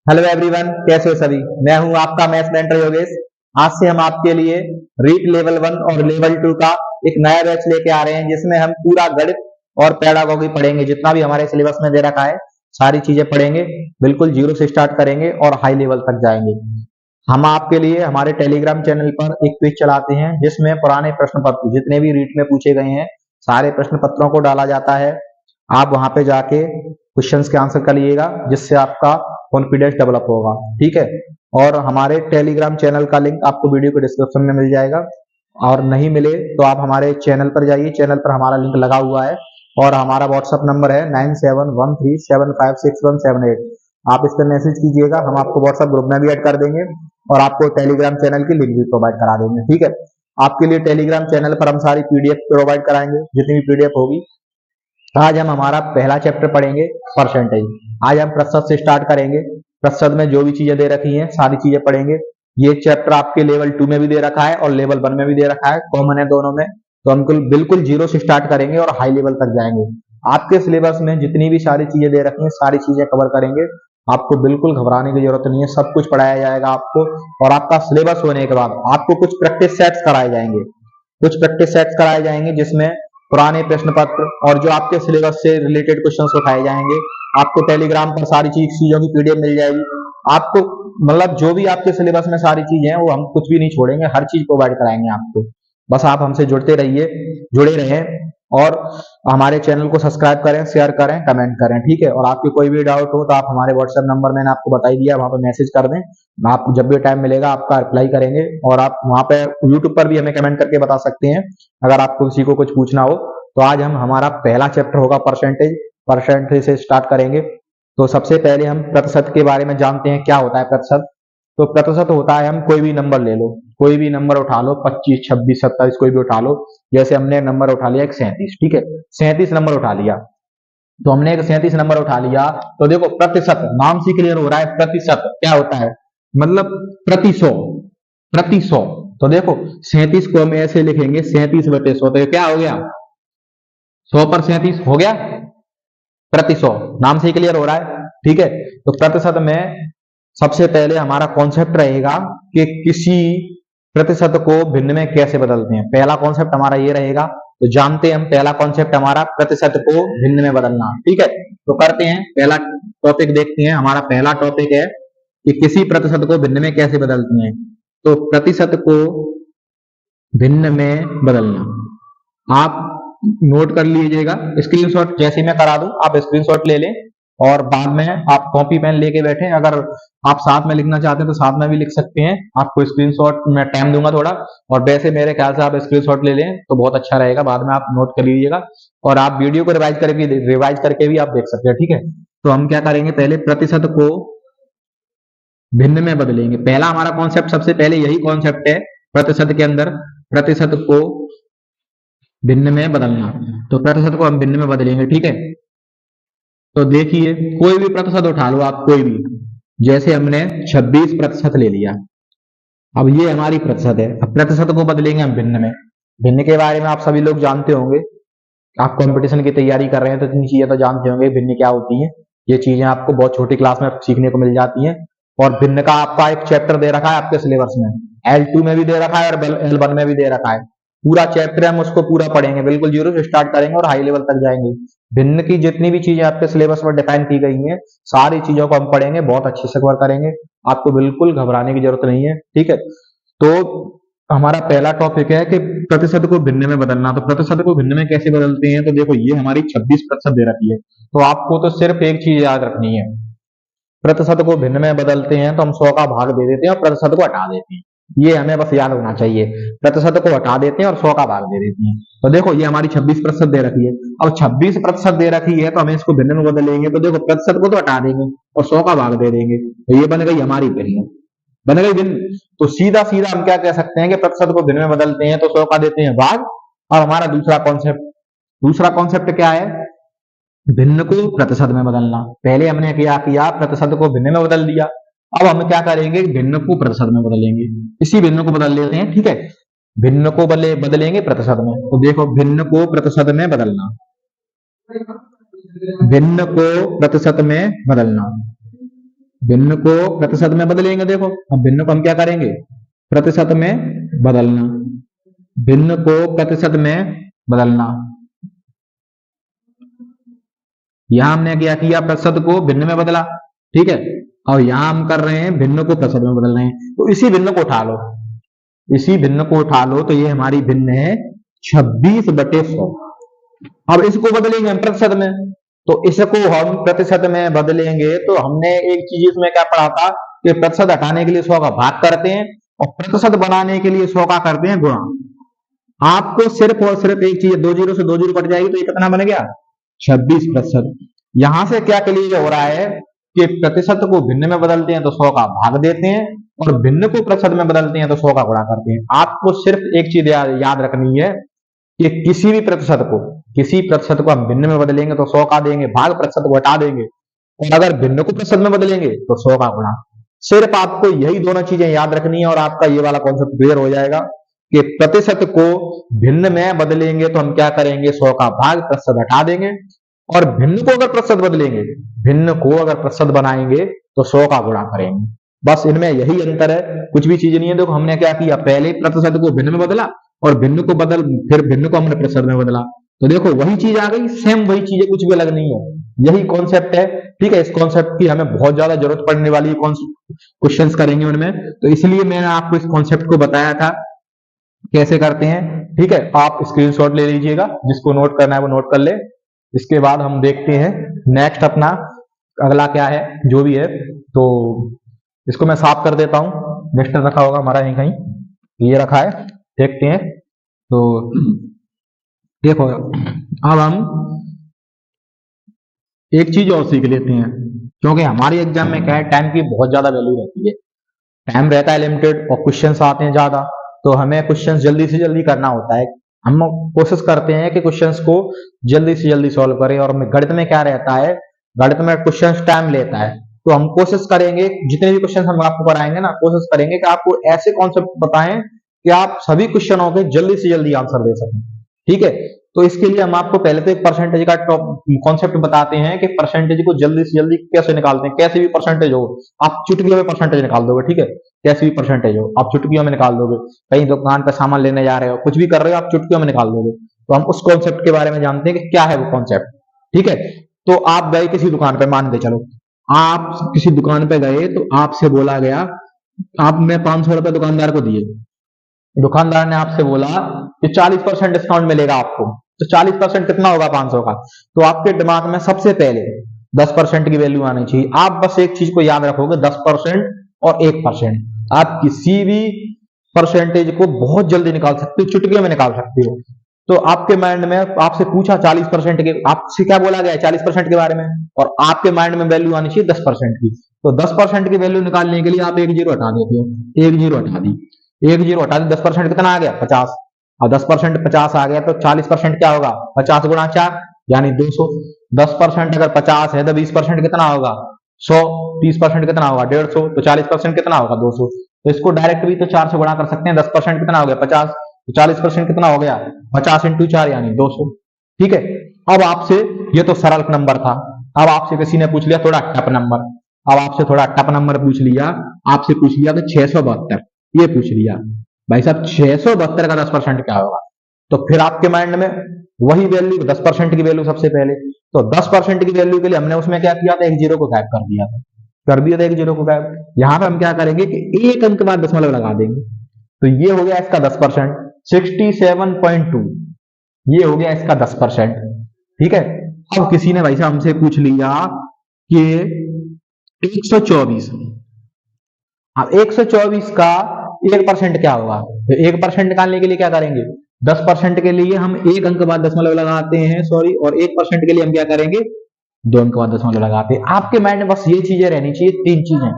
Hello everyone, कैसे हो सभी। मैं हूं आपका मैथ्स मेंटर योगेश। आज से हम आपके लिए रीट लेवल 1 और लेवल 2 का एक नया बैच लेके आ रहे हैं, जिसमें हम पूरा गणित और पेडागोगी पढ़ेंगे। जितना भी हमारे सिलेबस में दे रखा है सारी चीजें पढ़ेंगे, बिल्कुल जीरो से स्टार्ट करेंगे और हाई लेवल तक जाएंगे। हम आपके लिए हमारे टेलीग्राम चैनल पर एक क्विज चलाते हैं, जिसमें पुराने प्रश्न पत्र जितने भी रीट में पूछे गए हैं सारे प्रश्न पत्रों को डाला जाता है। आप वहां पे जाके क्वेश्चंस के आंसर करिएगा, जिससे आपका कॉन्फिडेंस डेवलप होगा। ठीक है। और हमारे टेलीग्राम चैनल का लिंक आपको वीडियो के डिस्क्रिप्शन में मिल जाएगा, और नहीं मिले तो आप हमारे चैनल पर जाइए, चैनल पर हमारा लिंक लगा हुआ है। और हमारा व्हाट्सएप नंबर है 9713756178। आप इस पर मैसेज कीजिएगा, हम आपको व्हाट्सएप ग्रुप में भी ऐड कर देंगे और आपको टेलीग्राम चैनल की लिंक भी प्रोवाइड करा देंगे। ठीक है। आपके लिए टेलीग्राम चैनल पर हम सारी पीडीएफ प्रोवाइड कराएंगे, जितनी भी पीडीएफ होगी। आज हम हमारा पहला चैप्टर पढ़ेंगे, परसेंटेज। आज हम प्रतिशत से स्टार्ट करेंगे। प्रतिशत में जो भी चीजें दे रखी हैं सारी चीजें पढ़ेंगे। ये चैप्टर आपके लेवल 2 में भी दे रखा है और लेवल 1 में भी दे रखा है, कॉमन है दोनों में। तो हम बिल्कुल जीरो से स्टार्ट करेंगे और हाई लेवल तक जाएंगे। आपके सिलेबस में जितनी भी सारी चीजें दे रखी हैं सारी चीजें कवर करेंगे। आपको बिल्कुल घबराने की जरूरत नहीं है, सब कुछ पढ़ाया जाएगा आपको। और आपका सिलेबस होने के बाद आपको कुछ प्रैक्टिस सेट्स कराए जाएंगे, जिसमें पुराने प्रश्न पत्र और जो आपके सिलेबस से रिलेटेड क्वेश्चंस उठाए जाएंगे। आपको टेलीग्राम पर सारी चीजों की पीडीएफ मिल जाएगी। आपको मतलब जो भी आपके सिलेबस में सारी चीजें हैं वो हम कुछ भी नहीं छोड़ेंगे, हर चीज प्रोवाइड कराएंगे आपको। बस आप हमसे जुड़ते रहिए, जुड़े रहें, और हमारे चैनल को सब्सक्राइब करें, शेयर करें, कमेंट करें। ठीक है। और आपके कोई भी डाउट हो तो आप हमारे व्हाट्सएप नंबर मैंने आपको बता ही दिया, वहां पर मैसेज कर दें। आप जब भी टाइम मिलेगा आपका रिप्लाई करेंगे। और आप वहां पे यूट्यूब पर भी हमें कमेंट करके बता सकते हैं अगर आपको किसी को कुछ पूछना हो। तो आज हम हमारा पहला चैप्टर होगा परसेंटेज से स्टार्ट करेंगे। तो सबसे पहले हम प्रतिशत के बारे में जानते हैं, क्या होता है प्रतिशत। तो प्रतिशत होता है, हम कोई भी नंबर ले लो, कोई भी नंबर उठा लो, 25, 26, 27, कोई भी उठा लो। जैसे हमने नंबर उठा लिया एक 37। ठीक है, 37 नंबर उठा लिया। तो हमने एक 37 नंबर उठा लिया, तो देखो प्रतिशत नाम से क्लियर हो रहा है। प्रतिशत क्या होता है, मतलब प्रति सौ, प्रति सौ। तो देखो 37 को हम ऐसे लिखेंगे 37/100, तो क्या हो गया, 100 पर 37 हो गया, प्रति 100। नाम से क्लियर हो रहा है। ठीक है। तो प्रतिशत में सबसे पहले हमारा कॉन्सेप्ट रहेगा कि किसी प्रतिशत को भिन्न में कैसे बदलते हैं। पहला कॉन्सेप्ट हमारा ये रहेगा। तो जानते हैं हम, पहला कॉन्सेप्ट हमारा प्रतिशत को भिन्न में बदलना। ठीक है। तो करते हैं, पहला टॉपिक देखते हैं। हमारा पहला टॉपिक है कि किसी प्रतिशत को भिन्न में कैसे बदलते हैं। तो प्रतिशत को भिन्न में बदलना आप नोट कर लीजिएगा, स्क्रीनशॉट जैसे मैं करा दूं आप स्क्रीनशॉट ले लें, और बाद में आप कॉपी पेन लेके बैठे। अगर आप साथ में लिखना चाहते हैं तो साथ में भी लिख सकते हैं, आपको स्क्रीनशॉट मैं टाइम दूंगा थोड़ा। और वैसे मेरे ख्याल से आप स्क्रीनशॉट ले लें तो बहुत अच्छा रहेगा, बाद में आप नोट कर लीजिएगा। और आप वीडियो को रिवाइज करके भी आप देख सकते हैं। ठीक है। तो हम क्या करेंगे, पहले प्रतिशत को भिन्न में बदलेंगे। पहला हमारा कॉन्सेप्ट, सबसे पहले यही कॉन्सेप्ट है प्रतिशत के अंदर, प्रतिशत को भिन्न में बदलना। तो प्रतिशत को हम भिन्न में बदलेंगे। ठीक है। तो देखिए, कोई भी प्रतिशत उठा लो आप, कोई भी। जैसे हमने 26% ले लिया, अब ये हमारी प्रतिशत है। अब प्रतिशत को बदलेंगे हम भिन्न में। भिन्न के बारे में आप सभी लोग जानते होंगे, आप कंपटीशन की तैयारी कर रहे हैं तो इतनी चीजें तो जानते होंगे भिन्न क्या होती हैं। ये चीजें आपको बहुत छोटी क्लास में सीखने को मिल जाती हैं। और भिन्न का आपका एक चैप्टर दे रखा है आपके सिलेबस में, L2 में भी दे रखा है और L1 में भी दे रखा है। पूरा चैप्टर हम उसको पूरा पढ़ेंगे, बिल्कुल जीरो से स्टार्ट करेंगे और हाई लेवल तक जाएंगे। भिन्न की जितनी भी चीजें आपके सिलेबस में डिफाइन की गई हैं सारी चीजों को हम पढ़ेंगे, बहुत अच्छे से कवर करेंगे। आपको बिल्कुल घबराने की जरूरत नहीं है। ठीक है। तो हमारा पहला टॉपिक है कि प्रतिशत को भिन्न में बदलना। तो प्रतिशत को भिन्न में कैसे बदलते हैं, तो देखो ये हमारी 26% दे रखी है। तो आपको तो सिर्फ एक चीज याद रखनी है, प्रतिशत को भिन्न में बदलते हैं तो हम 100 का भाग दे देते हैं और प्रतिशत को हटा देते हैं। ये हमें बस याद होना चाहिए, प्रतिशत को हटा देते हैं और 100 का भाग दे देते हैं। तो देखो ये हमारी 26% दे रखी है। अब 26% दे रखी है तो हमें इसको भिन्न में बदलेंगे। तो देखो प्रतिशत को तो हटा देंगे और 100 का भाग दे देंगे, तो ये बन गई हमारी भिन्न, बन गई भिन्न। तो सीधा सीधा हम क्या कह सकते हैं कि प्रतिशत को भिन्न में बदलते हैं तो 100 का देते हैं भाग। और हमारा दूसरा कॉन्सेप्ट क्या है, भिन्न को प्रतिशत में बदलना। पहले हमने क्या किया, प्रतिशत को भिन्न में बदल दिया। अब हम क्या करेंगे, भिन्न को प्रतिशत में बदलेंगे। इसी भिन्न को बदल लेते हैं। ठीक है। भिन्न को बदलेंगे प्रतिशत में। तो देखो भिन्न को प्रतिशत में बदलना, भिन्न को प्रतिशत में बदलना, भिन्न को प्रतिशत में बदलेंगे। देखो अब भिन्न को हम क्या करेंगे, प्रतिशत में बदलना, भिन्न को प्रतिशत में बदलना। यहां हमने क्या किया, प्रतिशत को भिन्न में बदला, ठीक है। और यहां हम कर रहे हैं भिन्न को प्रतिशत में बदल रहे हैं। तो इसी भिन्न को उठा लो, इसी भिन्न को उठा लो, तो ये हमारी भिन्न है 26/100। अब इसको बदलेंगे हम प्रतिशत में, तो इसको हम प्रतिशत में बदलेंगे। तो हमने एक चीज इसमें क्या पढ़ा था कि प्रतिशत हटाने के लिए 100 का भाग करते हैं और प्रतिशत बनाने के लिए 100 का करते हैं गुणा। आपको सिर्फ और सिर्फ एक चीज, 2 जीरो से 2 जीरो कट जाएगी तो ये कितना बन गया, 26%। यहां से क्या क्लियर हो रहा है कि प्रतिशत को भिन्न में बदलते हैं तो 100 का भाग देते हैं और भिन्न को प्रतिशत में बदलते हैं तो 100 का गुणा करते हैं। आपको सिर्फ एक चीज याद रखनी है कि किसी प्रतिशत को हम भिन्न में बदलेंगे तो 100 का देंगे भाग, प्रतिशत को हटा देंगे, और अगर भिन्न को प्रतिशत में बदलेंगे तो 100 का गुणा। सिर्फ आपको यही दोनों चीजें याद रखनी है और आपका ये वाला कॉन्सेप्ट क्लियर हो जाएगा कि प्रतिशत को भिन्न में बदलेंगे तो हम क्या करेंगे, 100 का भाग, प्रतिशत हटा देंगे, और भिन्न को अगर प्रतिशत बदलेंगे, भिन्न को अगर प्रतिशत बनाएंगे तो 100 का गुणा करेंगे। बस इनमें यही अंतर है, कुछ भी चीज नहीं है। देखो हमने क्या किया, पहले प्रतिशत को भिन्न में बदला और भिन्न को बदल, फिर भिन्न को हमने प्रतिशत में बदला, तो देखो वही चीज आ गई, सेम वही चीज है, कुछ भी अलग नहीं है। यही कॉन्सेप्ट है, ठीक है। इस कॉन्सेप्ट की हमें बहुत ज्यादा जरूरत पड़ने वाली है, क्वेश्चंस करेंगे उनमें, तो इसलिए मैंने आपको इस कॉन्सेप्ट को बताया था कैसे करते हैं, ठीक है। आप स्क्रीनशॉट ले लीजिएगा, जिसको नोट करना है वो नोट कर ले। इसके बाद हम देखते हैं नेक्स्ट अपना अगला क्या है, जो भी है। तो इसको मैं साफ कर देता हूं, नेक्स्ट रखा होगा हमारा यहीं कहीं, ये रखा है, देखते हैं। तो देखो अब हम एक चीज और सीख लेते हैं, क्योंकि हमारे एग्जाम में क्या है, टाइम की बहुत ज्यादा वैल्यू रहती है, टाइम रहता है लिमिटेड और क्वेश्चंस आते हैं ज्यादा, तो हमें क्वेश्चंस जल्दी से जल्दी करना होता है। हम कोशिश करते हैं कि क्वेश्चंस को जल्दी से जल्दी सॉल्व करें, और गणित में क्या रहता है, गणित में क्वेश्चंस टाइम लेता है, तो हम कोशिश करेंगे जितने भी क्वेश्चन हम आपको कराएंगे ना, कोशिश करेंगे कि आपको ऐसे कॉन्सेप्ट बताएं कि आप सभी क्वेश्चनों के जल्दी से जल्दी आंसर दे सकें, ठीक है। तो इसके लिए हम आपको पहले तो एक परसेंटेज का कॉन्सेप्ट बताते हैं कि परसेंटेज को जल्दी से जल्दी कैसे निकालते हैं। कैसे भी परसेंटेज हो, आप चुटकियों में परसेंटेज निकाल दोगे, ठीक है। कैसे भी परसेंटेज हो आप चुटकियों में निकाल दोगे, कहीं दुकान पर सामान लेने जा रहे हो, कुछ भी कर रहे हो, आप चुटकियों में निकाल दोगे। तो हम उस कॉन्सेप्ट के बारे में जानते हैं कि क्या है वो कॉन्सेप्ट, ठीक है। तो आप गए किसी दुकान पे, मान के चलो आप किसी दुकान पे गए, तो आपसे बोला गया, आपने 500 रुपए दुकानदार को दिए, दुकानदार ने आपसे बोला कि 40% डिस्काउंट मिलेगा आपको, तो 40% कितना होगा 500 का, तो आपके दिमाग में सबसे पहले 10% की वैल्यू आनी चाहिए। आप बस एक चीज को याद रखोगे, 10% और 1%, आप किसी भी परसेंटेज को बहुत जल्दी निकाल सकते हो, चुटकियों में निकाल सकते हो। तो आपके माइंड में आपसे पूछा 40% के, आपसे क्या बोला गया है 40% के बारे में, और आपके माइंड में वैल्यू आनी चाहिए 10% की, तो 10% की वैल्यू निकालने के लिए आप एक जीरो हटा देते हो, एक जीरो हटा दी, एक जीरो हटा दी, 10% कितना आ गया 50, और 10% 50 आ गया, तो 40% क्या होगा 50 गुणा 4 यानी 200। 10% अगर 50 है तो 20% कितना होगा 100, 30% कितना होगा 150, तो 40% कितना होगा 200। तो इसको डायरेक्ट भी तो 4 से गुणा कर सकते हैं, 10% कितना हो गया 50, तो 40% कितना हो गया 50 इंटू 4 यानी 200, ठीक है। अब आपसे ये तो सरल नंबर था, अब आपसे किसी ने पूछ लिया थोड़ा टफ नंबर, अब आपसे थोड़ा टफ नंबर पूछ लिया, आपसे पूछ लिया कि 672, ये पूछ लिया भाई साहब 672 का 10% क्या होगा, तो फिर आपके माइंड में वही वैल्यू 10% की वैल्यू सबसे पहले, तो 10% की वैल्यू के लिए हमने उसमें क्या किया था, एक जीरो को गायब कर दिया था, कर दिया था एक जीरो को गायब। यहां पर हम क्या करेंगे कि एक अंक बाद दशमलव लगा देंगे, तो ये हो गया इसका 10%, 67.2, ये हो गया इसका 10%, ठीक है। अब किसी ने भाई साहब हमसे पूछ लिया कि 124, अब 124 का 1% क्या होगा, तो 1% निकालने के लिए क्या करेंगे, 10% के लिए हम एक अंक बाद दशमलव लगाते हैं, सॉरी, और 1% के लिए हम क्या करेंगे 2 अंक बाद दशमलव लगाते हैं। आपके माइंड में बस ये चीजें रहनी चाहिए, 3 चीजें।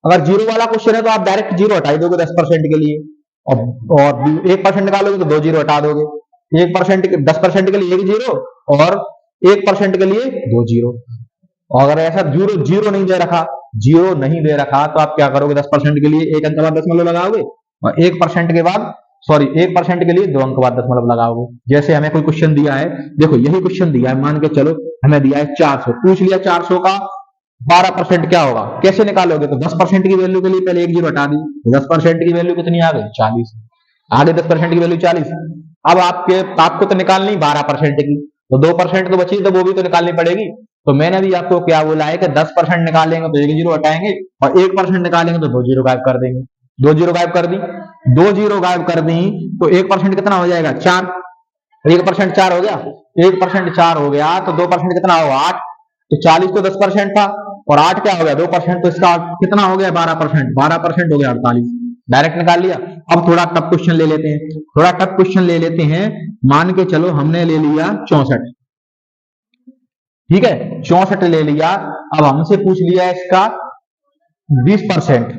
अगर जीरो वाला क्वेश्चन है तो आप डायरेक्ट जीरो हटा दोगे 10% के लिए, और 1% निकालोगे तो 2 जीरो हटा दोगे, 1% के 10% के लिए 1 जीरो और 1% के लिए 2 जीरो। और अगर ऐसा जीरो जीरो नहीं दे रखा, जीरो नहीं दे रखा, तो आप क्या करोगे 10% के लिए एक अंक बाद दशमलव लगाओगे, और 1% के बाद, सॉरी 1% के लिए 2 अंक बाद दशमलव लगाओगे। जैसे हमें कोई क्वेश्चन दिया है, देखो यही क्वेश्चन दिया है, मान के चलो हमें दिया है 400, पूछ लिया 400 का 12% क्या होगा, कैसे निकालोगे? तो 10% की वैल्यू के लिए पहले एक जीरो हटा दी, 10% की वैल्यू कितनी आ गई? 40। आगे 10% की वैल्यू 40। अब आपको तो निकालनी 12% की, तो 2% तो बची, तो वो भी तो निकालनी पड़ेगी। तो मैंने भी आपको क्या बोला है कि 10% निकालेंगे तो एक जीरो हटाएंगे, और 1% निकालेंगे तो दो जीरो गायब कर देंगे। दो जीरो गायब कर दी, दो जीरो गायब कर दी, तो 1% कितना हो जाएगा? 4। 1% 4 हो गया, 1% 4 हो गया, तो 2% कितना होगा? 8। तो 40 तो 10% था, और 8 क्या हो गया? 2%, तो इसका कितना हो गया? 12%। 12% हो गया 48। डायरेक्ट निकाल लिया। अब थोड़ा टफ क्वेश्चन ले लेते हैं, थोड़ा टफ क्वेश्चन ले लेते हैं। मान के चलो हमने ले लिया 64, ठीक है, 64 ले लिया। अब हमसे पूछ लिया इसका 20%,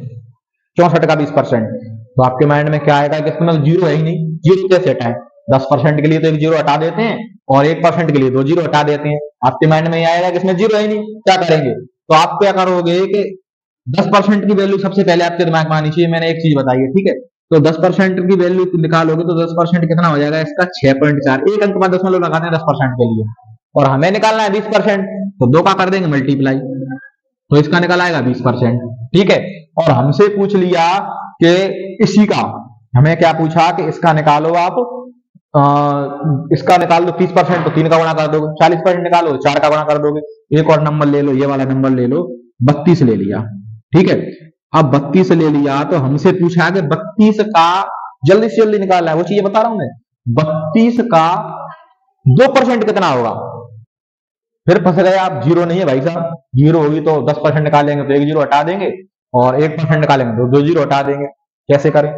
64 का 20%। तो आपके माइंड में क्या आएगा कि इसमें जीरो है ही नहीं, जीरो कैसे हटाए? 10% के लिए तो एक जीरो हटा देते हैं, और 1% के लिए दो जीरो हटा देते हैं। आपके माइंड में ये आएगा कि इसमें जीरो है ही नहीं, क्या करेंगे? तो आप क्या करोगे कि 10% की वैल्यू सबसे पहले आपके दिमाग में आनी चाहिए। मैंने एक चीज बताई है, ठीक है। तो 10% की वैल्यू निकालोगे तो 10% कितना हो जाएगा इसका? 6.4। एक अंक बाद दशमलव लगाते हैं 10% के लिए, और हमें निकालना है 20%, तो दो का कर देंगे मल्टीप्लाई, तो इसका निकल आएगा 20%, ठीक है। और हमसे पूछ लिया कि इसी का, हमें क्या पूछा कि इसका निकालो आप, इसका निकाल दो 30%, तो 3 का गुणा कर दोगे। 40% निकालो तो 4 का गुणा कर दोगे। एक और नंबर ले लो, ये वाला नंबर ले लो, 32 ले लिया, ठीक है। अब 32 ले लिया, तो हमसे पूछा कि 32 का जल्दी से जल्दी निकालना है, वो चीज बता रहा हूं मैं। 32 का 2% कितना होगा? फिर फंस गए आप, जीरो नहीं है भाई साहब। जीरो होगी तो 10% निकालेंगे तो एक जीरो हटा देंगे, और 1% निकालेंगे तो दो जीरो हटा देंगे। कैसे करें?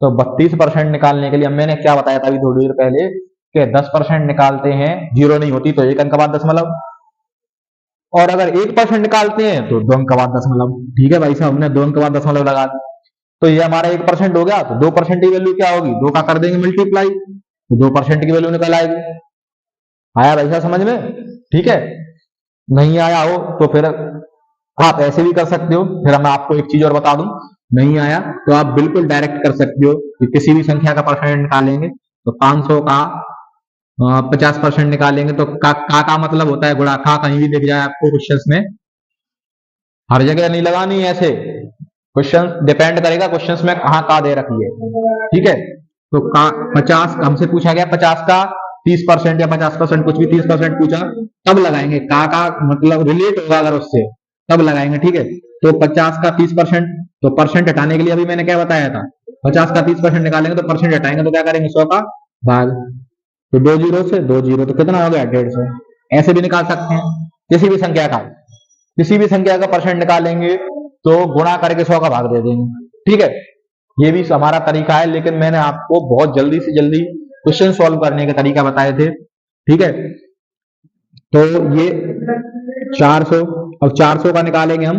तो 32% निकालने के लिए मैंने क्या बताया था अभी थोड़ी देर पहले, कि 10% निकालते हैं, जीरो नहीं होती तो एक अंक बाद दशमलव, और अगर 1% निकालते हैं तो दो अंक बाद दशमलव। ठीक है भाई साहब, हमने दो अंक बाद दशमलव लगा दी, तो ये हमारा 1% हो गया। तो 2% की वैल्यू क्या होगी? दो का कर देंगे मल्टीप्लाई, तो 2% की वैल्यू निकल आएगी। आया भाई साहब समझ में? ठीक है। नहीं आया हो तो फिर आप ऐसे भी कर सकते हो। फिर मैं आपको एक चीज और बता दूं, नहीं आया तो आप बिल्कुल डायरेक्ट कर सकते हो कि किसी भी संख्या का परसेंट निकालेंगे तो 500 का 50% निकालेंगे तो का मतलब होता है गुणा। का कहीं भी दिख जाए आपको क्वेश्चंस में, हर जगह नहीं लगानी है ऐसे। क्वेश्चन डिपेंड करेगा क्वेश्चंस में कहाँ का दे रखी है, ठीक है। तो का 50 हमसे पूछा गया, 50 का 30% या 50%, कुछ भी 30% पूछा, तब लगाएंगे। का मतलब रिलेट होगा अगर उससे, तब लगाएंगे, ठीक है। तो 50 का 30%, तो परसेंट हटाने के लिए अभी मैंने क्या बताया था? 50 का 30% निकालेंगे तो परसेंट हटाएंगे तो क्या करेंगे? 100 का भाग, तो दो जीरो से दो जीरो, तो कितना हो गया? 150। ऐसे भी निकाल सकते हैं किसी भी संख्या का, किसी भी संख्या का परसेंट निकालेंगे तो गुणा करके 100 का भाग दे देंगे, ठीक है। ये भी हमारा तरीका है, लेकिन मैंने आपको बहुत जल्दी से जल्दी क्वेश्चन सॉल्व करने के तरीका बताए थे, ठीक है। तो ये 400, अब 400 का निकालेंगे हम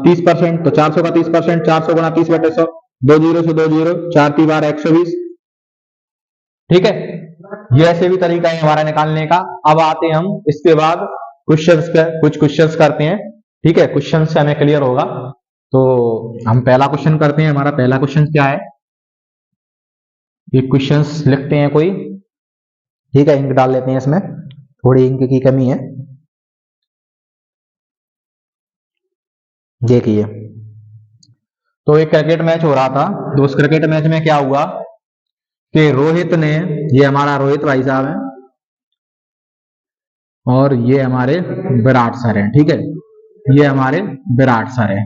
30%, तो 400 का 30%, 400 गुणा 30/100, दो जीरो से दो जीरो, 4 × 12 120, ठीक है। ये ऐसे भी तरीका है हमारा निकालने का। अब आते हैं हम इसके बाद क्वेश्चंस पे, कुछ क्वेश्चंस करते हैं, ठीक है। क्वेश्चन से हमें क्लियर होगा। तो हम पहला क्वेश्चन करते हैं। हमारा पहला क्वेश्चन क्या है? ये क्वेश्चंस लिखते हैं कोई, ठीक है। इंक डाल लेते हैं, इसमें थोड़ी इंक की कमी है, देखिए। तो एक क्रिकेट मैच हो रहा था, तो उस क्रिकेट मैच में क्या हुआ कि रोहित ने, ये हमारा रोहित भाई साहब है, और ये हमारे विराट सर हैं, ठीक है। ये हमारे विराट सर हैं,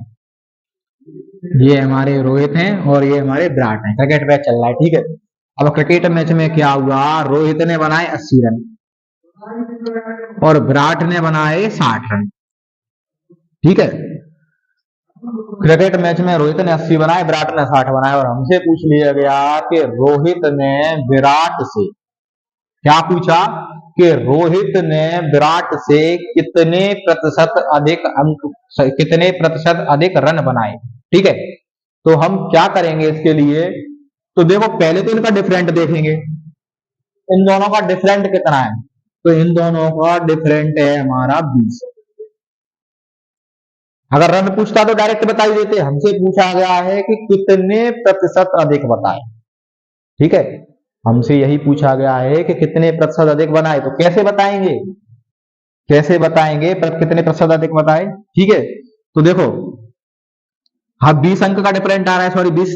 ये हमारे रोहित हैं, और ये हमारे विराट हैं। क्रिकेट मैच चल रहा है, ठीक है। अब क्रिकेट मैच में क्या हुआ? रोहित ने बनाए 80 रन और विराट ने बनाए 60 रन, ठीक है। क्रिकेट मैच में रोहित ने 80 बनाए, विराट ने 60 बनाए, और हमसे पूछ लिया गया कि रोहित ने विराट से, क्या पूछा कि रोहित ने विराट से कितने प्रतिशत अधिक अंक, कितने प्रतिशत अधिक रन बनाए, ठीक है। तो हम क्या करेंगे इसके लिए? तो देखो, पहले तो इनका डिफरेंट देखेंगे, इन दोनों का डिफरेंट कितना है। तो इन दोनों का डिफरेंट है हमारा 20। अगर रन पूछता तो डायरेक्ट बता ही देते, हमसे पूछा गया है कि कितने प्रतिशत अधिक बताए, ठीक है। हमसे यही पूछा गया है कि कितने प्रतिशत अधिक बनाए, तो कैसे बताएंगे? कैसे बताएंगे, पर कितने प्रतिशत अधिक बताए। ठीक है, तो देखो हाँ 20 अंक का डिफरेंट आ रहा है, सॉरी 20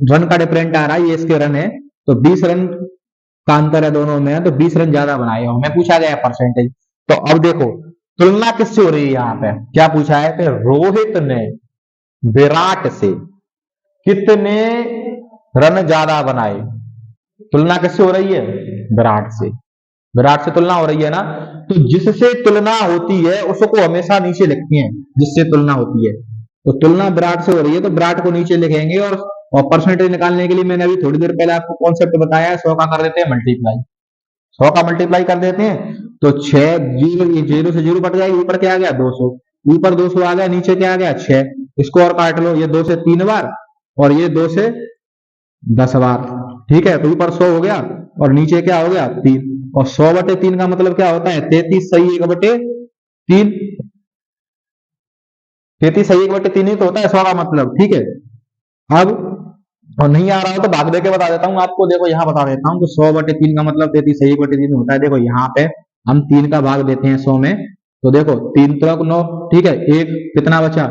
रन का डिफरेंट आ रहा है, ये इसके रन है, तो 20 रन का अंतर है दोनों में, तो 20 रन ज्यादा बनाए, हमें पूछा गया है परसेंटेज। तो अब देखो तुलना किससे हो रही है, यहाँ पे क्या पूछा है कि रोहित ने विराट से कितने रन ज्यादा बनाए। तुलना किससे हो रही है, विराट से, विराट से तुलना हो रही है ना। तो जिससे तुलना होती है उसको हमेशा नीचे लिखते हैं, जिससे तुलना होती है, तो तुलना विराट से हो रही है तो विराट को नीचे लिखेंगे, और परसेंटेज निकालने के लिए मैंने अभी थोड़ी देर पहले आपको कॉन्सेप्ट बताया है, 100 का कर देते हैं मल्टीप्लाई, 100 का मल्टीप्लाई कर देते हैं, तो 6 जीरो, ये जीरो से जीरो कट जाएगी, ऊपर क्या आ गया 200, ऊपर 200 आ गया, नीचे क्या आ गया 6, इसको और काट लो, ये 2 से 3 बार और ये 2 से 10 बार। ठीक है, तो ऊपर 100 हो गया और नीचे क्या हो गया 3, और 100/3 का मतलब क्या होता है 33 सही 1/3, 33 सही 1/3 ही तो होता है 100 का मतलब। ठीक है, अब और नहीं आ रहा हो तो भाग दे के बता देता हूँ आपको, देखो यहाँ बता देता हूँ, तो 100/3 का मतलब 33 सही 1/3 होता है। देखो यहाँ पे हम 3 का भाग देते हैं 100 में, तो देखो 3 त्रिक 9, ठीक है, एक कितना बचा,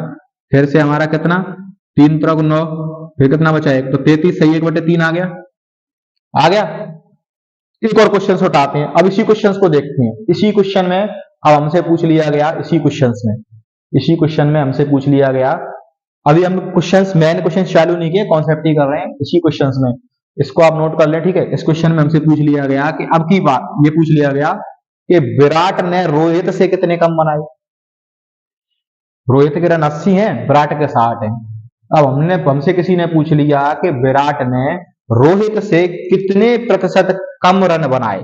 फिर से हमारा कितना 3 त्रिक 9, फिर कितना बचा एक, तो 33 सही 1/3 आ गया, आ गया। एक और क्वेश्चन उठाते हैं, अब इसी क्वेश्चन को देखते हैं, इसी क्वेश्चन में अब हमसे पूछ लिया गया, इसी क्वेश्चन में हमसे पूछ लिया गया, अभी हम क्वेश्चंस मेन क्वेश्चन चालू नहीं किए, कॉन्सेप्ट ही कर रहे हैं इसी क्वेश्चंस में, इसको आप नोट कर लें। ठीक है, इस क्वेश्चन में हमसे पूछ लिया गया कि अब की बात ये पूछ लिया गया कि विराट ने रोहित से कितने कम बनाए। रोहित के रन 80 हैं, विराट के 60 हैं। अब हमसे किसी ने पूछ लिया कि विराट ने रोहित से कितने प्रतिशत कम रन बनाए।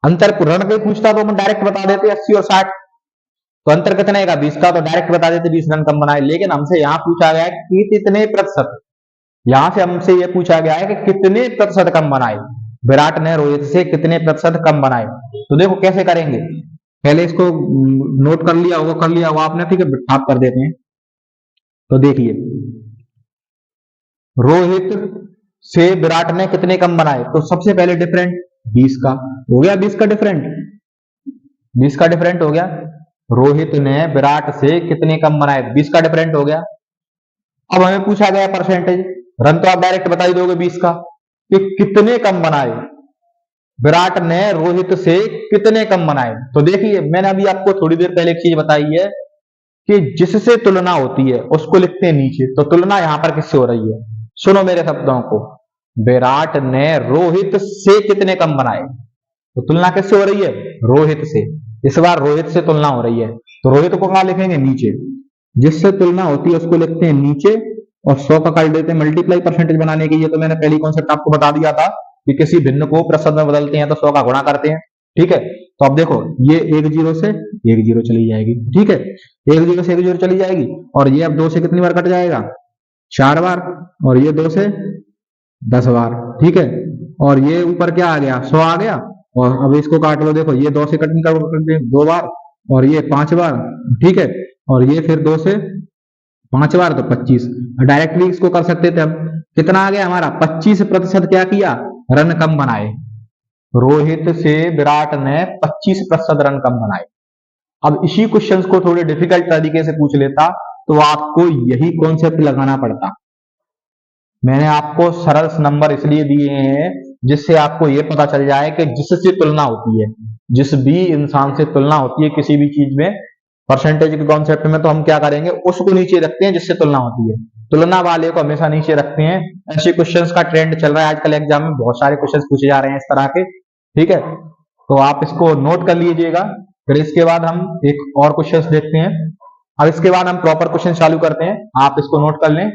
अंतर रन के पूछता तो हम डायरेक्ट बता देते 80 और 60, तो अंतर कितने का 20 का, तो डायरेक्ट बता देते 20 रन कम बनाए। लेकिन हमसे यहाँ पूछा गया है कि कितने प्रतिशत, यहां से हमसे यह पूछा गया है कि कितने प्रतिशत कम बनाए, विराट ने रोहित से कितने प्रतिशत कम बनाए। तो देखो कैसे करेंगे, पहले इसको नोट कर लिया होगा आपने, ठीक है, आप कर देते हैं। तो देखिए रोहित से विराट ने कितने कम बनाए, तो सबसे पहले डिफरेंट 20 का हो गया, 20 का डिफरेंट, 20 का डिफरेंट हो गया। रोहित ने विराट से कितने कम बनाए, 20 का डिफरेंट हो गया। अब हमें पूछा गया परसेंटेज, रन तो आप डायरेक्ट बता ही दोगे 20 का, कि कितने कम बनाए, विराट ने रोहित से कितने कम बनाए। तो देखिए मैंने अभी आपको थोड़ी देर पहले एक चीज बताई है कि जिससे तुलना होती है उसको लिखते हैं नीचे, तो तुलना यहां पर किससे हो रही है, सुनो मेरे शब्दों को, विराट ने रोहित से कितने कम बनाए, तो तुलना किससे हो रही है, रोहित से, इस बार रोहित से तुलना हो रही है, तो रोहित को कहां लिखेंगे, नीचे, जिससे तुलना होती है उसको लिखते हैं नीचे, और 100 का कर देते हैं मल्टीप्लाई परसेंटेज बनाने के लिए। तो मैंने पहली कॉन्सेप्ट आपको बता दिया था कि किसी भिन्न को प्रतिशत में बदलते हैं तो 100 का गुणा करते हैं। ठीक है, तो अब देखो ये 1 0 से 1 0 चली जाएगी, ठीक है, 1 0 से 1 0 चली जाएगी, और ये अब 2 से कितनी बार कट जाएगा, 4 बार, और ये 2 से 10 बार। ठीक है, और ये ऊपर क्या आ गया 100 आ गया, और अब इसको काट लो, देखो ये 2 से कटिंग कर 2 बार, और ये 5 बार। ठीक है, और ये फिर 2 से 5 बार, तो 25, डायरेक्टली इसको कर सकते थे हम, कितना आ गया हमारा 25% क्या किया, रन कम बनाए, रोहित से विराट ने 25% रन कम बनाए। अब इसी क्वेश्चंस को थोड़े डिफिकल्ट तरीके से पूछ लेता तो आपको यही कॉन्सेप्ट लगाना पड़ता। मैंने आपको सरल नंबर इसलिए दिए हैं जिससे आपको यह पता चल जाए कि जिससे तुलना होती है, जिस भी इंसान से तुलना होती है किसी भी चीज में, परसेंटेज के कॉन्सेप्ट में, तो हम क्या करेंगे, उसको नीचे रखते हैं जिससे तुलना होती है, तुलना वाले को हमेशा नीचे रखते हैं। ऐसे क्वेश्चंस का ट्रेंड चल रहा है आजकल, एग्जाम में बहुत सारे क्वेश्चंस पूछे जा रहे हैं इस तरह के। ठीक है, तो आप इसको नोट कर लीजिएगा, फिर इसके बाद हम एक और क्वेश्चन देखते हैं। अब इसके बाद हम प्रॉपर क्वेश्चन चालू करते हैं, आप इसको नोट कर लें,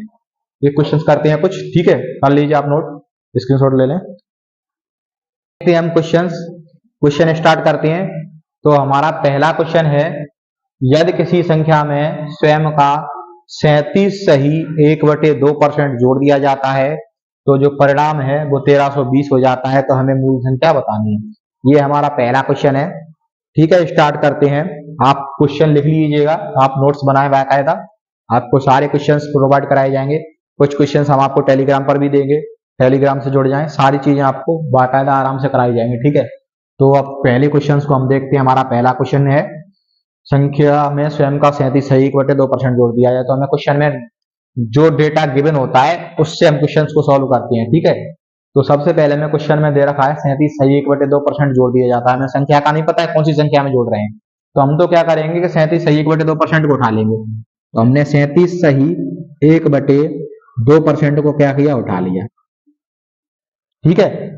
ये क्वेश्चन करते हैं कुछ, ठीक है, कर लीजिए आप नोट, स्क्रीनशॉट ले लें। हम क्वेश्चन स्टार्ट करते हैं। तो हमारा पहला क्वेश्चन है, यदि किसी संख्या में स्वयं का 37 सही 1/2% जोड़ दिया जाता है तो जो परिणाम है वो 1320 हो जाता है, तो हमें मूल संख्या बतानी है। ये हमारा पहला क्वेश्चन है। ठीक है, स्टार्ट करते हैं। आप क्वेश्चन लिख लीजिएगा, आप नोट्स बनाए बाकायदा, आपको सारे क्वेश्चंस प्रोवाइड कराए जाएंगे। कुछ क्वेश्चंस हम आपको टेलीग्राम पर भी देंगे, टेलीग्राम से जुड़ जाएं, सारी चीजें आपको बाकायदा आराम से कराई जाएंगी। ठीक है, तो अब पहले क्वेश्चन को हम देखते हैं। हमारा पहला क्वेश्चन है, संख्या में स्वयं का 37 सही 1/2% जोड़ दिया जाए। तो हमें क्वेश्चन में जो डेटा गिवन होता है उससे हम क्वेश्चन को सॉल्व करते हैं, ठीक है। तो सबसे पहले में क्वेश्चन में दे रखा है 37 सही 1/2% जोड़ दिया जाता है। हमें संख्या का नहीं पता है कौन सी संख्या में जोड़ रहे हैं, तो हम तो क्या करेंगे कि 37 सही 1/2% को उठा लेंगे। तो हमने 37 सही 1/2% को क्या किया, उठा लिया, ठीक है।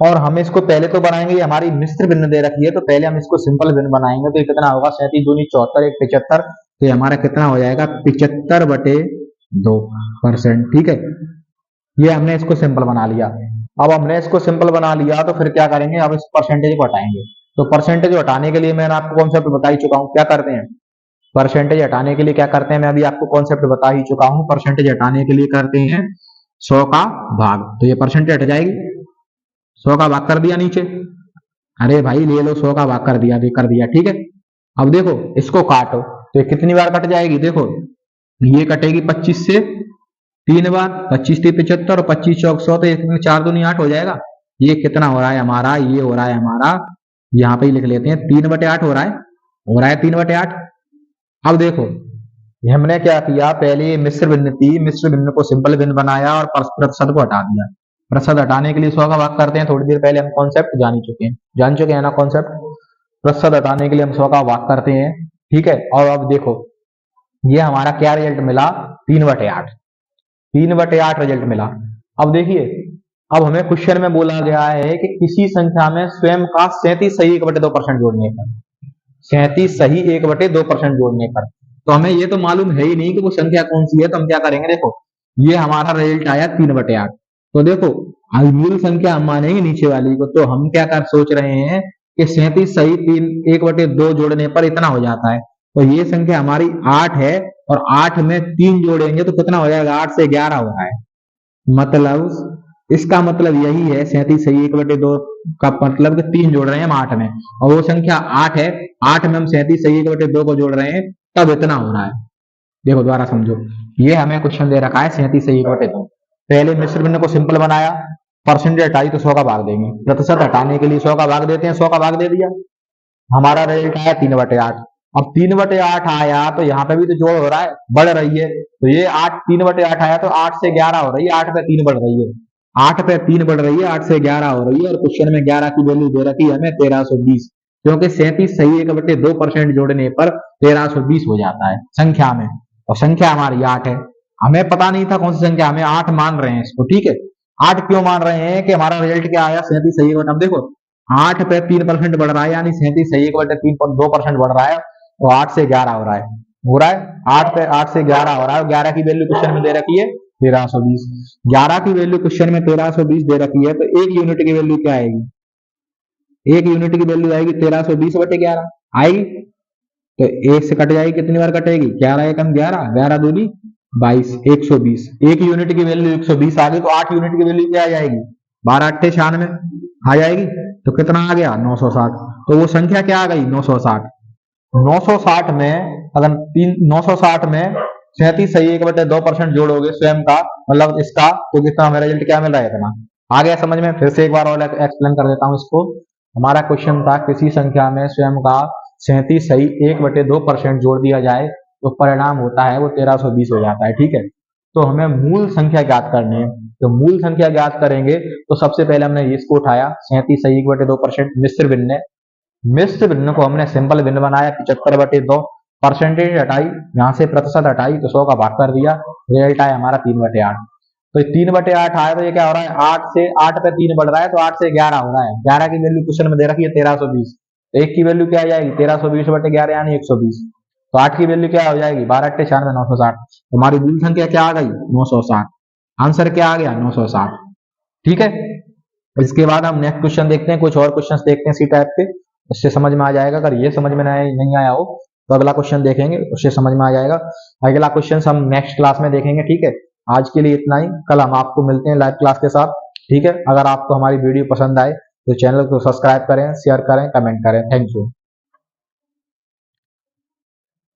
और हम इसको पहले तो बनाएंगे, हमारी मिश्र भिन्न दे रखी है, तो पहले हम इसको सिंपल भिन्न बनाएंगे। तो ये कितना होगा, 37 दूनी 74 1 75, तो ये हमारा कितना हो जाएगा 75/2%, ठीक है। ये हमने इसको सिंपल बना लिया। अब हमने इसको सिंपल बना लिया तो फिर क्या करेंगे, अब इस परसेंटेज को हटाएंगे। तो परसेंटेज हटाने के लिए मैंने आपको कॉन्सेप्ट बता ही चुका हूं, क्या करते हैं परसेंटेज हटाने के लिए, क्या करते हैं मैं अभी आपको कॉन्सेप्ट बता ही चुका हूं। परसेंटेज हटाने के लिए करते हैं 100 का भाग, तो ये परसेंटेज हट जाएगी। 100 का भाग कर दिया नीचे, अरे भाई ले लो 100 का भाग कर दिया, ठीक है। अब देखो इसको काटो, तो ये कितनी बार कट जाएगी, देखो ये कटेगी 25 से 3 बार, 25 3 75 और 25 चौक 100, तो इसमें 4 दूनी 8 हो जाएगा। ये कितना हो रहा है हमारा, ये हो रहा है हमारा, यहाँ पे ही लिख लेते हैं 3/8 हो रहा है 3/8। अब देखो हमने क्या किया, पहले मिश्र भिन्न थी, मिश्र भिन्न को सिंपल भिन्न बनाया और प्रतिशत को हटा दिया। प्रतिशत हटाने के लिए 100 का भाग करते हैं, थोड़ी देर पहले हम कॉन्सेप्ट जान चुके हैं ना कॉन्सेप्ट। प्रतिशत हटाने के लिए हम 100 का भाग करते हैं, ठीक है। और अब देखो ये हमारा क्या रिजल्ट मिला, 3/8 रिजल्ट मिला। अब देखिए, अब हमें क्वेश्चन में बोला गया है कि किसी संख्या में स्वयं का 37 सही 1/2% जोड़ने पर, 37 सही 1/2% जोड़ने पर, तो हमें ये तो मालूम है ही नहीं कि वो संख्या कौन सी है। तो हम क्या करेंगे, देखो ये हमारा रिजल्ट आया 3/8, तो देखो मूल संख्या हम मानेंगे नीचे वाली को। तो हम क्या कर सोच रहे हैं कि 37 सही 1/2 जोड़ने पर इतना हो जाता है। तो ये संख्या हमारी 8 है, और 8 में 3 जोड़ेंगे तो कितना हो जाएगा, 8 से 11 हो रहा है। मतलब इसका मतलब यही है, 37 सही 1/2 का मतलब कि 3 जोड़ रहे हैं हम 8 में, और वो संख्या 8 है, 8 में हम 37 सही 1/2 को जोड़ रहे हैं, तब इतना हो रहा है। देखो दोबारा समझो, ये हमें क्वेश्चन दे रखा है 37 सही 1/2। पहले मिश्र भिन्न को सिंपल बनाया, परसेंटेज हटाई तो 100 का भाग देंगे, प्रतिशत हटाने के लिए 100 का भाग देते हैं, 100 का भाग दे दिया, हमारा रिजल्ट आया 3/8। अब 3/8 आया तो यहाँ पे भी तो जोड़ हो रहा है, बढ़ रही है, तो ये 3/8 आया तो 8 से 11 हो रही है, 8 पे 3 बढ़ रही है, 8 पे 3 बढ़ रही है, 8 से 11 हो रही है। और क्वेश्चन में 11 की वैल्यू दे रखी है हमें 1320, क्योंकि 37 सही 1/2% जोड़ने पर 1320 हो जाता है संख्या में, और संख्या हमारी 8 है। हमें पता नहीं था कौन सी संख्या, हमें 8 मान रहे हैं इसको, ठीक है। 8 क्यों मान रहे हैं कि हमारा रिजल्ट क्या आया 37 सही। अब देखो 8 पे 3% बढ़ रहा है, यानी 37 सही 1/3.2% बढ़ रहा है, तो 8 से 11 हो रहा है 8 पे 8 से 11 हो रहा है। 11 की वैल्यू क्वेश्चन में दे रखी है 1320, 11 की वैल्यू क्वेश्चन में 1320 दे रखी है, तो एक यूनिट की वैल्यू क्या आएगी, एक यूनिट की वैल्यू आएगी 1320/11 आएगी। तो एक से कट जाएगी, कितनी बार कटेगी, 11 एकम 11, 11 दूनी 22, 120। एक यूनिट की वैल्यू 120 आ गई, तो 8 यूनिट की वैल्यू क्या आ जाएगी, 12 8 96 आ जाएगी। तो कितना आ गया 960, तो वो संख्या क्या आ गई 960। 960 में अगर 960 में 37 सही 1/2% जोड़ोगे स्वयं का, मतलब इसका, तो कितना हमें रिजल्ट क्या मिल रहा है, इतना आ गया समझ में। फिर से एक बार और एक्सप्लेन कर देता हूं इसको। हमारा क्वेश्चन था किसी संख्या में स्वयं का 37 सही 1/2% जोड़ दिया जाए तो परिणाम होता है वो 1320 हो जाता है, ठीक है। तो हमें मूल संख्या ज्ञात करनी है, तो मूल संख्या ज्ञात करेंगे तो सबसे पहले हमने इसको उठाया 37 सही 1/2% मिश्र भिन्न, मिश्र भिन्न को हमने सिंपल भिन्न बनाया 75/2, परसेंटेज हटाई, यहाँ से प्रतिशत हटाई तो 100 का भाग कर दिया, रिजल्ट आया हमारा 3/8। तो 3/8 आया, तो ये क्या हो रहा है, 8 से 8 पे 3 बढ़ रहा है, तो 8 से 11 हो रहा है। 11 की वैल्यू क्वेश्चन में दे रखी है 1320, तो एक की वैल्यू क्या आ जाएगी 1320/11 यानी 120, तो 8 की वैल्यू क्या हो जाएगी 12 8 96 960, तो हमारी मूल संख्या क्या आ गई 960, आंसर क्या आ गया 960, ठीक है। इसके बाद हम नेक्स्ट क्वेश्चन देखते हैं, कुछ और क्वेश्चन देखते हैं इसी टाइप के, उससे समझ में आ जाएगा। अगर ये समझ में नहीं आया हो तो अगला क्वेश्चन देखेंगे, उससे समझ में आ जाएगा। अगला क्वेश्चन हम नेक्स्ट क्लास में देखेंगे, ठीक है। आज के लिए इतना ही, कल हम आपको मिलते हैं लाइव क्लास के साथ, ठीक है। अगर आपको हमारी वीडियो पसंद आए तो चैनल को सब्सक्राइब करें, शेयर करें, कमेंट करें। Thank you.